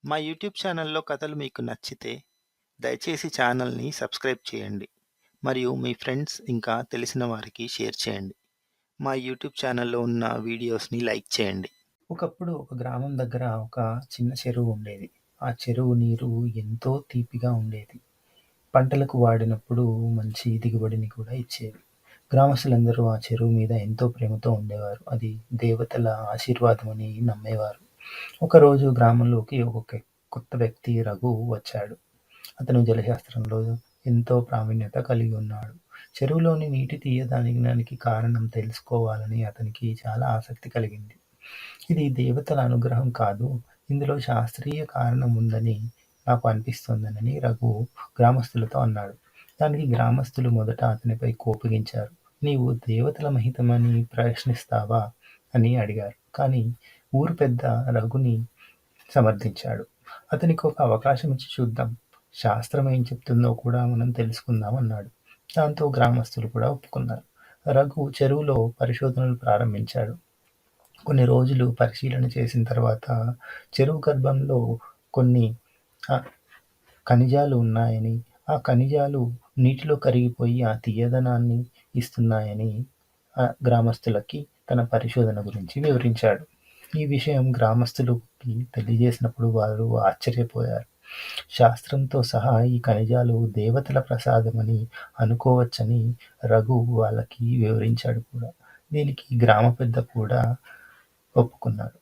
మా యూట్యూబ్ ఛానల్లో కథలు మీకు నచ్చితే, దయచేసి ఛానల్‌ని సబ్స్క్రైబ్ చేయండి. మరియు మీ ఫ్రెండ్స్ ఇంకా తెలిసిన వారికి షేర్ చేయండి. మా యూట్యూబ్ ఛానల్లో ఉన్న వీడియోస్‌ని లైక్ చేయండి. ఒకప్పుడు ఒక గ్రామం దగ్గర ఒక చిన్న చెరువు ఉండేది. ఆ చెరువు నీరు ఎంతో తీపిగా ఉండేది. పంటలకు వాడినప్పుడు మంచి దిగుబడిని కూడా ఇచ్చేది. గ్రామస్తులందరూ ఆ చెరువు మీద ఎంతో ప్రేమతో ఉండేవారు. అది దేవతల ఆశీర్వాదమని నమ్మేవారు. ఒకరోజు గ్రామంలోకి కొత్త వ్యక్తి రఘు వచ్చాడు. అతను జలశాస్త్రంలో ఎంతో ప్రావీణ్యత కలిగి ఉన్నాడు. చెరువులోని నీటి తీయదనానికి కారణం తెలుసుకోవాలని అతనికి చాలా ఆసక్తి కలిగింది. ఇది దేవతల అనుగ్రహం కాదు, ఇందులో శాస్త్రీయ కారణం ఉందని నాకు అనిపిస్తోందని రఘు గ్రామస్తులతో అన్నాడు. దానికి గ్రామస్తులు మొదట అతనిపై కోపగించారు. నీవు దేవతల మహితమని ప్రశ్నిస్తావా అని అడిగారు. కానీ ఊరు పెద్ద రఘుని సమర్థించాడు. అతనికి ఒక అవకాశం ఇచ్చి చూద్దాం. శాస్త్రం ఏం చెప్తుందో కూడా మనం తెలుసుకుందాం అన్నాడు. దాంతో గ్రామస్తులు కూడా ఒప్పుకున్నారు. రఘు చెరువులో పరిశోధనలు ప్రారంభించాడు. కొన్ని రోజులు పరిశీలన చేసిన తర్వాత చెరువు గర్భంలో కొన్ని ఖనిజాలు ఉన్నాయని, ఆ ఖనిజాలు నీటిలో కరిగిపోయి ఆ తీయదనాన్ని ఇస్తున్నాయని గ్రామస్తులకి తన పరిశోధన గురించి వివరించాడు. ఈ విషయం గ్రామస్తులకి తెలియజేసినప్పుడు వారు ఆశ్చర్యపోయారు. శాస్త్రంతో సహా ఈ ఖనిజాలు దేవతల ప్రసాదమని అనుకోవచ్చని రఘు వాళ్ళకి వివరించాడు కూడా. దీనికి గ్రామ పెద్ద కూడా ఒప్పుకున్నాడు.